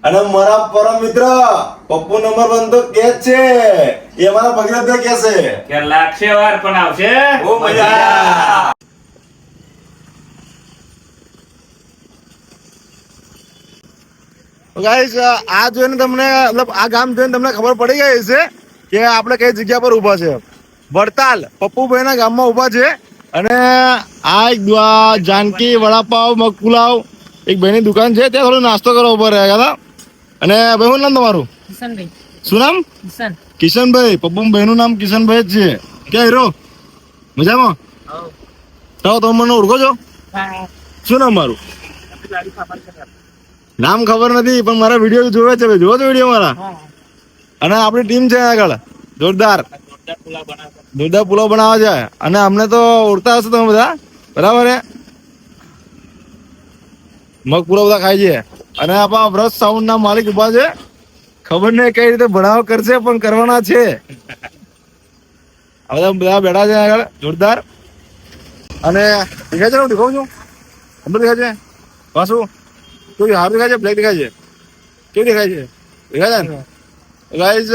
અને મારા પરમ મિત્ર પપ્પુ નંબર 1 તો કે છે એ મારા ભગીરથ કે છે કે લાગશે વાર પણ આવશે બહુ મજા. ગાઈસ આ જોઈને તમને મતલબ આ ગામ જોઈને તમને ખબર પડી ગઈ છે કે આપણે કઈ જગ્યા પર ઊભા છે. વડતાલ પપ્પુભાઈના ગામમાં ઊભા છે અને આ એક જાનકી વડાપાવ મગપુલાવ એક ભાઈની દુકાન છે ત્યાં થોડો નાસ્તો કરવા ઉભા રહ્યા હતા. અને ભાઈ શું નામ તમારું? કિશનભાઈ. શું નામ? કિશન. કિશનભાઈ. પપ્પુભાઈનું નામ કિશનભાઈ જ છે. ક્યાં હીરો? મજામાં? તો તમે મને ઓળખો છો? શું નામ મારું? નામ ખબર નથી પણ મારા વિડીયો જોવે છે. જોવો છો વિડીયો મારા? અને આપણી ટીમ છે આગળ જોરદાર પુલાવ બનાવે છે અને અમને તો ઓળખતા હશો તમે બધા બરાબર હે. મગ પુલાવ બધા ખાય છે અને આપણા વ્રત સાઉન્ડ ના માલિક ઉભા છે. ખબર નહીં કઈ રીતે ભણાવ કરશે પણ કરવાના છે. બધા બેઠા છે આગળ જોરદાર. અને દેખાય છે ને હું દેખાઉં છું અંદર દેખાય છે પાછું કેવું સારું દેખાય છે બ્લેક દેખાય છે કેવું દેખાય છે દેખાય છે ને ગાઈઝ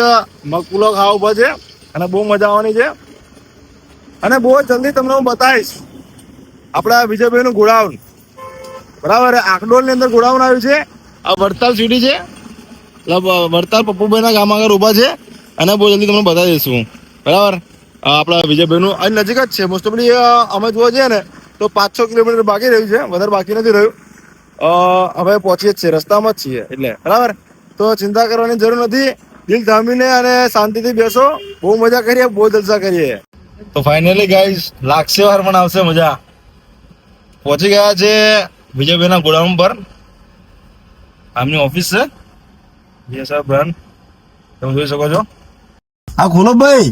મગ પુલાવ ખાવા ઉભા છે અને બહુ મજા આવવાની છે અને બહુ જલ્દી તમને હું બતાવીશ આપણા વિજયભાઈ નું ગોડાઉન બરાબર આંકડોલ ની અંદર ગોડાઉન આવ્યું છે. આ વડતાલ સિટી છે વડતાલ પપ્પુભાઈ ના ગામ આગળ ઉભા છે અને બહુ જલ્દી તમને બતાવી દઈશું બરાબર. આપણા વિજયભાઈ નું અહીં નજીક જ છે મોસ્ટ ઓફલી અમે જોવા જઈએ ને તો 5-6 કિલોમીટર બાકી રહ્યું છે વધારે બાકી નથી રહ્યું. હવે પહોંચીએ જ છે રસ્તામાં જ છીએ એટલે બરાબર. તો ચિંતા કરવાની જરૂર નથી. દિલ થામીને અને શાંતિથી બેસો. બહુ મજા કરીએ બહુ જલસા કરીએ. તો ફાઇનલી ગાઈઝ લાગશે વાર પણ આવશે મજા. પહોંચી ગયા છે વિજયભાઈના ગોડાઉન પર. આમની ઓફિસ છે યસ બ્રાન્ડ તમે જોઈ શકો છો. હા ખોલો ભાઈ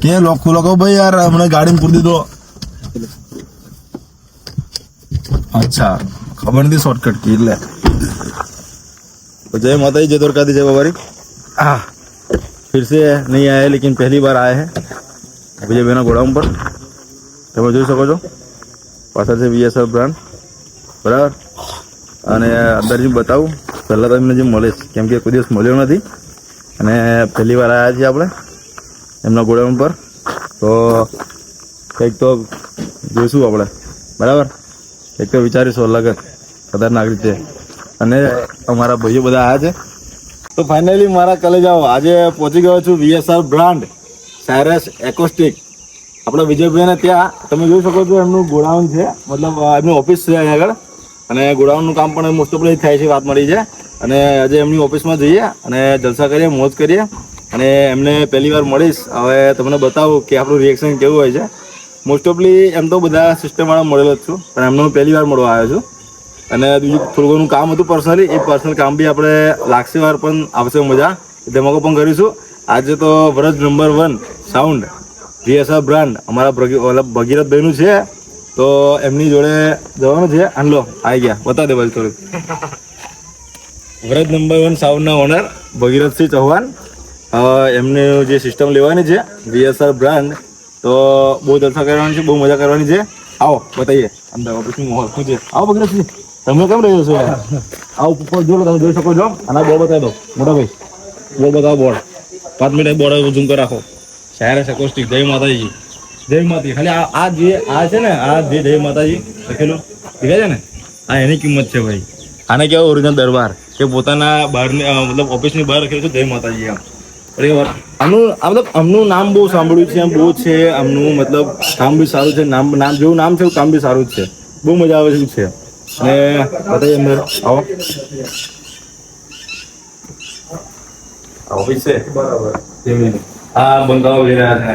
કે લોક ખોલો કહો ભાઈ યાર હમણાં ગાડીમાં પૂરી દીધો. अच्छा खबर नहीं शॉर्टकट की ले तो जय माता जी जय द्वारका जय बाबारी. हाँ फिर से नहीं आए लेकिन पहली बार आए हैं विजय भाई गोडाउन पर. તમે જોઈ શકો છો પાછળ છે VSR બ્રાન્ડ બરાબર. અને અંદર જે બતાવું પહેલાં તમને જે મળે છે કેમ કે કોઈ દિવસ મળ્યો નથી અને પહેલી વાર આવ્યા છીએ આપણે એમના ગોડાઉન પર. તો કંઈક તો જોઈશું આપણે બરાબર. એક તો વિચારીશું અલગ જ ખતરનાક રીતે. અને અમારા ભાઈઓ બધા આવ્યા છે. તો ફાઇનલી મારા કલેજાઓ આજે પહોંચી ગયો છું VSR બ્રાન્ડ સાયરસ એકોસ્ટિક આપણા વિજયભાઈને ત્યાં. તમે જોઈ શકો છો એમનું ગોડાઉન છે મતલબ એમની ઓફિસ છે અહીંયા આગળ અને ગોડાઉનનું કામ પણ મોસ્ટ ઓફ થાય છે વાત મળી છે. અને આજે એમની ઓફિસમાં જઈએ અને જલસા કરીએ મોજ કરીએ અને એમને પહેલી વાર મળીશ. હવે તમને બતાવું કે આપણું રિએક્શન કેવું હોય છે. મોસ્ટ ઓફલી એમ તો બધા સિસ્ટમવાળા મળેલો જ છું પણ એમને હું પહેલી વાર મળવા આવ્યો છું. અને બીજું થોડું ઘણું કામ હતું પર્સનલી એ પર્સનલ કામ બી આપણે લાગશે વાર પણ આવશે મજા ધમાકો પણ કરીશું. આજે તો વ્રત નંબર 1 સાઉન્ડ VSR બ્રાન્ડ અમારા ભગીરથભાઈનું છે તો એમની જોડે જવાનું છે. આનલો આવી ગયા બતા દે ભાઈ થોડું. વ્રત નંબર 1 સાઉન્ડના ઓનર ભગીરથસિંહ ચૌહાણ એમને જે સિસ્ટમ લેવાની છે VSR બ્રાન્ડ તો બહુ જલસા કરવાની છે બહુ મજા કરવાની છે. આવો બતાવીએ અંદર ઓફિસનું માહોલ શું છે. આવો ભગીરથસિંહ તમે કેમ રહ્યો છો યાર? આવો ઉપર જો તમે જોઈ શકો છો. આના બોર્ડ બતાવી દો મોટા ભાઈ બોર્ડ બતાવો બોર્ડ 5 મિનિટ બોર્ડ ઝૂમ કરી રાખો. સાયરસ એકોસ્ટિક જય માતાજી જય માતાજી. ખાલી આ જે આ છે ને આ જે જય માતાજી લખેલું દેખાય છે ને આ એની કિંમત છે ભાઈ. આને કહેવાય ઓરિજિનલ દરબાર કે પોતાના બહારની મતલબ ઓફિસની બહાર લખેલું છે જય માતાજી આમ. આમનું મતલબ આમનું નામ બહુ સાંભળ્યું છે એમ બહુ છે આમનું મતલબ કામ બી સારું છે. નામ જેવું નામ છે એવું કામ બી સારું જ છે. બહુ મજા આવે છે. અને બતાવીએ અંદર આવો ઓફિસ છે બરાબર. હા બંગાવ લઈ રહ્યા છે શું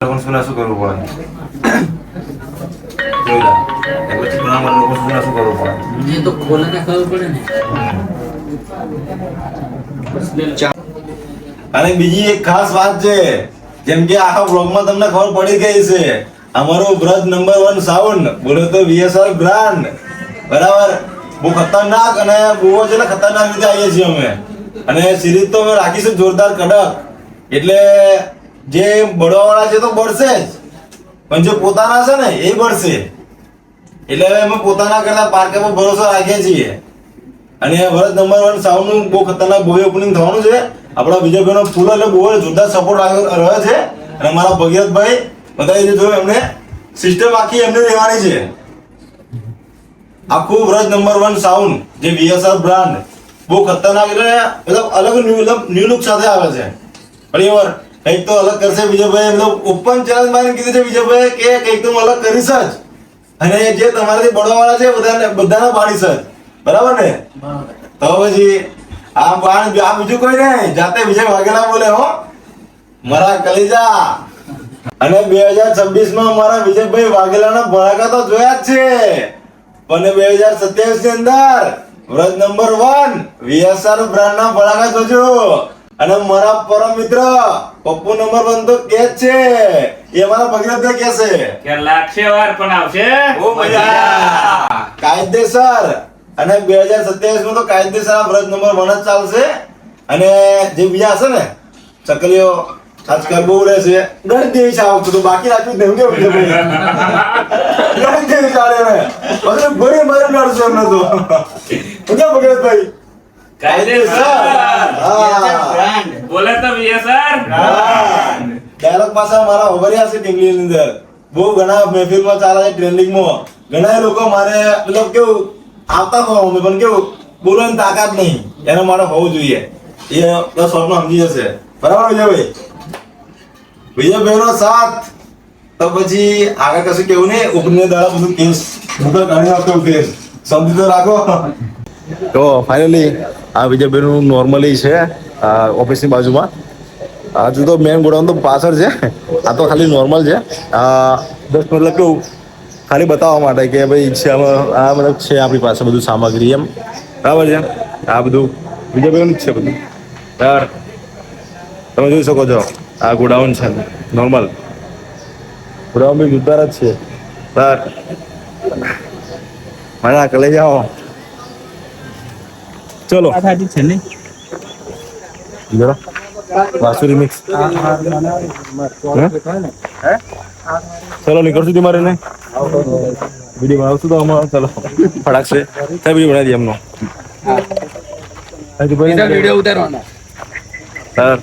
કરવું પડે શું કરવું પડે તો ખોલા ના ખબર પડે ને. અને બીજી એક ખાસ વાત છે જેમ કે આખા બ્લોગમાં તમને ખબર પડી ગઈ છે અમારું વ્રત નંબર 1 સાઉન્ડ બોલો તો VSR બ્રાન્ડ બરાબર. બહુ ખતરનાક અને બહુ જ ખતરનાક રીતે આવીએ છીએ અમે અને સિરીઝ તો અમે રાખીશું જોરદાર કડક. એટલે જે બળવાવાળા છે તો બળશે જ, પણ જે પોતાના છે ને એ બળશે. એટલે હવે અમે પોતાના કરતા પાર્ક પર ભરોસો રાખીએ છીએ. અને વર્ષ નંબર 1 સાઉન્ડ નું બહુ ખતરનાક ભવ્ય ઓપનિંગ થવાનું છે. આપણા વિજયભાઈનો ફૂલ એટલે બહુ જોરદાર સપોર્ટ રહ્યો છે. અને મારા ભગીરથભાઈ બધા જે જોયું એમને સિસ્ટમ આખી એમને રહેવાની છે. આખું વર્ષ નંબર 1 સાઉન્ડ જે VSR બ્રાન્ડ બહુ ખતરનાક એટલે મતલબ અલગ ન્યુ લુક સાથે આવે છે. બરાબર, કંઈક તો અલગ કરશે વિજયભાઈ. મતલબ ઓપન ચેલેન્જ મારી કીધું છે વિજયભાઈ કે કંઈક તો હું અલગ કરીશ જ. અને જે તમારાથી બળવાવાળા છે બધાના પાડીશ જ. બરાબર ને? તો પછી આ બીજું કોઈ નહીં, જાતે વિજય વાઘેલા બોલે હો, મારા કલેજા. અને 2026 માં મારા વિજયભાઈ વાઘેલાના ભડાકા તો જોયા જ છે, પણ 2027 ની અંદર વ્રજ નંબર 1 VSR બ્રાન્ડ ના ભડાકા જોજો. અને મારા પરમ મિત્ર પપ્પુ નંબર 1 તો કે જ છે, એ મારા ભગીરથભાઈ કે છે કે લાગશે વાર પણ આવશે. ઓ મજા કાયદેસર. અને 2027 માં તો કાયદેસર આ વ્રજ નંબર 1 જ ચાલશે. અને જે બીજા હશે ને ચકલીઓ આજકાલ બહુ રહે છે, ગણિત દેવી છે આવતું તો બાકી રાખ્યું જ નહીં. કેવું છે ગણિત દેવી ચાલે ને પછી ભરી મારી નાડશું એમને તો. ક્યાં ભગીરથભાઈ કાયદેસર. હા. બોલે તો VSR. ડાયલોગ પાછા મારા ઓવરિયા છે ટીમની અંદર બહુ ઘણા મહેફિલમાં ચાલે છે, ટ્રેન્ડિંગમાં. ઘણા લોકો મારે મતલબ કેવું આવતા હોય પણ કેવું બોલવાની તાકાત નહીં, એના માટે હોવું જોઈએ. એ 10 શોર્ટમાં સમજી જશે. બરાબર વિજયભાઈ? વિજયભાઈનો સાથ તો પછી આગળ કશું કેવું નહીં. ઉપરની દાડા બધું કેસ મુકર ઘણી આવતો કેસ સમજી તો રાખો. તો ફાઇનલી આ વિજયભાઈનું નોર્મલી છે ઓફિસની બાજુમાં. હજુ તો મેન ગોડાઉન તો પાછળ છે, આ તો ખાલી નોર્મલ છે. જસ્ટ મતલબ કેવું ખાલી બતાવવા માટે કે ભાઈ છે આ મતલબ છે આપણી પાસે બધું સામગ્રી એમ. બરાબર છે? આ બધું વિજયભાઈનું જ છે બધું. બરાબર, તમે જોઈ શકો છો આ ગોડાઉન છે નોર્મલ. ગોડાઉન બી જોરદાર જ છે. બરાબર, મજા કરી જાઓ. ચલો છે ને જરા બાસુરી મિક્સ. ચલો નીકળશું તમારે ને વિડીયો બનાવશું તો અમારે. ચલો ફટાકશે થાય વિડીયો બનાવી દઈએ એમનો. વિડીયો ઉતારવાનો. સર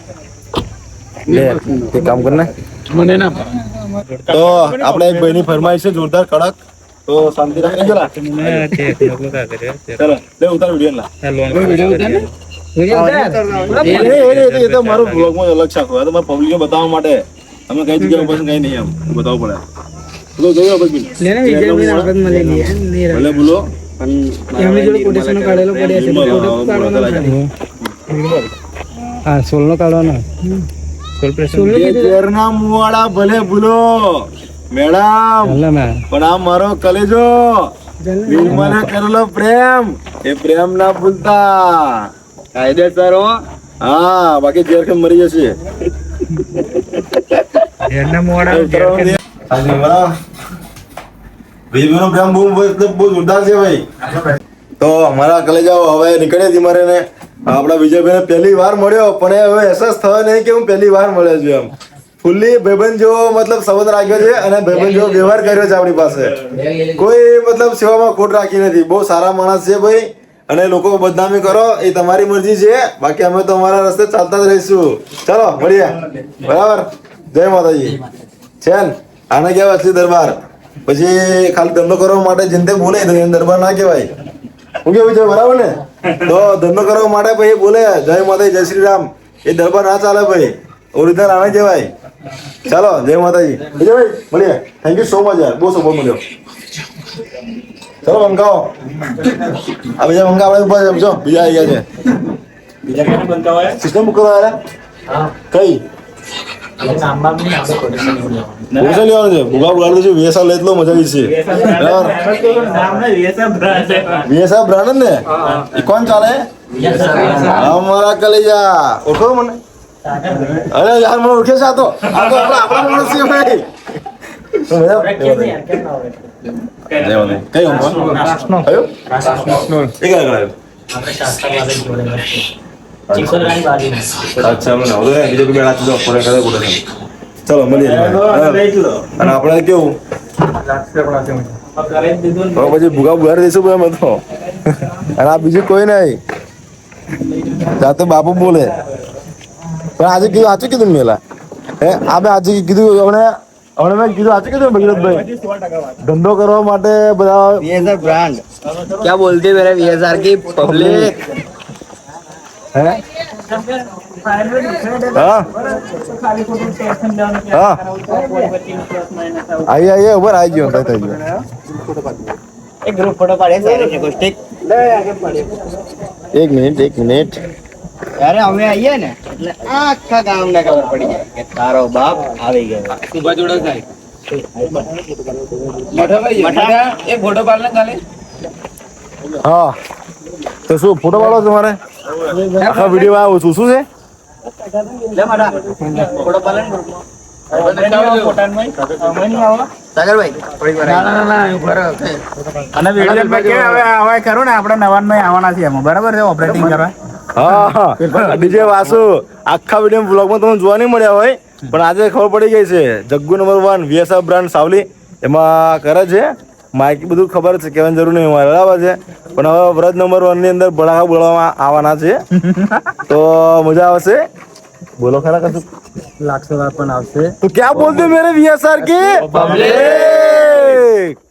લે એક કામ કર ને. મને ના તો આપણે એક ભાઈની ફરમાઈશ છે જોરદાર કડક, તો શાંતિ રાખીને ચલા. ચલો લે ઉતાર વિડીયો ના. એ તો મારું બ્લોગમાં અલગ છે આખું. આ તો મારે પબ્લિકને બતાવવા માટે અમે કઈ જગ્યાએ બસ કઈ નહીં એમ બતાવવું પડે. તો જોયો ભલે બોલો. હા, 16 નો કાઢવાનો. ઘેરના મુવાડા ભલે ભૂલો મેડમ, પણ આ મારો કલેજો મને કરેલો પ્રેમ એ પ્રેમ ના ભૂલતા. કાયદેસર હો. હા, બાકી ઝેર કે મરી જશે. વિજયભાઈનો પ્રેમ બહુ જોરદાર છે ભાઈ. તો અમારા કલેજાઓ હવે નીકળે હતી મારે ને આપણા વિજયભાઈને પહેલી વાર મળ્યો, પણ એ હવે અહેસાસ થયો નહીં કે હું પહેલી વાર મળ્યો છું એમ. ફૂલ્લી ભાઈબંધ જેવો મતલબ સંબંધ રાખ્યો છે અને ભાઈબંધ જેવો વ્યવહાર કર્યો છે આપણી પાસે. કોઈ મતલબ સેવામાં ખોટ રાખી નથી. બહુ સારા માણસ છે ભાઈ. અને લોકો બદનામી કરો એ તમારી મરજી છે, બાકી અમે તો અમારા રસ્તે ચાલતા જ રહીશું. ચાલો મળીએ. બરાબર, જય માતાજી. છે ને આને કહેવાય અસલી દરબાર. પછી ખાલી ધંધો કરવા માટે જનતે બોલે તો એને દરબાર ના કહેવાય. હું કેવું છે બરાબર ને? તો ધંધો કરવા માટે ભાઈ બોલે જય માતાજી જય શ્રી રામ, એ દરબાર ના ચાલે ભાઈ. ઓરિજિનલ આને કહેવાય. ચાલો જય માતાજી. વિજયભાઈ મળીએ. થેન્ક યુ સો મચ યાર, બહુ સપોર્ટ મળ્યો. ચલો મંગાવો. આ બીજા મંગા આપણે ઉપર સમજો બીજા આવી ગયા છે. બીજા કોને બનતા હોય? સિસ્ટમ બુક કરવા આવ્યા કઈ પૈસા લેવાનું છે. ભૂગા બોલાડું છે. VSR લઈ લો, મજા આવી છે. VSR બ્રાન્ડ ને એ કોણ ચાલે? અમારા કલેજા. ઓળખો મને? અરે યાર મને ઓળખે છે. આ તો આપણા માણસ છે ભાઈ. અચ્છા મને હવે બીજો કે બેડા તો ફોરે કરે બોલે ચલો મળીએ અને આપણે કેવું હવે પછી ભૂગા બુહાર દઈશું ભાઈ અમે તો અને આ બીજું કોઈ નહીં જાતે બાપુ બોલે પણ આજે કીધું સાચું કીધું મેલા હે આ બે આજે કીધું હમણાં મેં કીધું સાચું કીધું ભગીરથભાઈ ધંધો કરવા માટે બધા वीएसआर ब्रांड क्या बोलते हैं मेरे वीएसआर की पब्लिक હે હા હા આઈએ ઉપર આવી ગયો થઈ ગયો एक ग्रुप फोटो पाड़े सारे ने कुछ टिक એક મિનિટ यार અમે આઈએ ને એટલે આખા ગામને ખબર પડી જાય કે તારો બાપ આવી ગયો સુભા જોડે જાય મઠા એક ફોટો પાડ લે ખાલી હા તો શું ફોટો પાડો તમારે આખા વિડીયો આવ્યો શું શું છે લે મઠા ફોટો પાડ લે સાગરભાઈ થોડી વાર ના ઉભા રહો અને વિડીયો કે હવે કરું ને આપણે નવાન આવવાના છે એમાં બરાબર છે ઓપરેટિંગ કરવા હા ડીજે વાસુ આખા વિડીયો બ્લોગમાં તમને જોવા નહીં મળ્યા હોય પણ આજે ખબર પડી ગઈ છે જગ્ગુ નંબર 1 વીએસઆર બ્રાન્ડ સાવલી એમાં કરે છે માઇક બધું ખબર છે કહેવાની જરૂર નહીં મારે બરાબર છે પણ હવે વ્રત નંબર 1 ની અંદર ભડાકા બોલાવવામાં આવવાના છે તો મજા આવશે બોલો ખરા કશું લાખો પણ આવશે તો ક્યાં બોલते मेरे वीएसआर के पब्लिक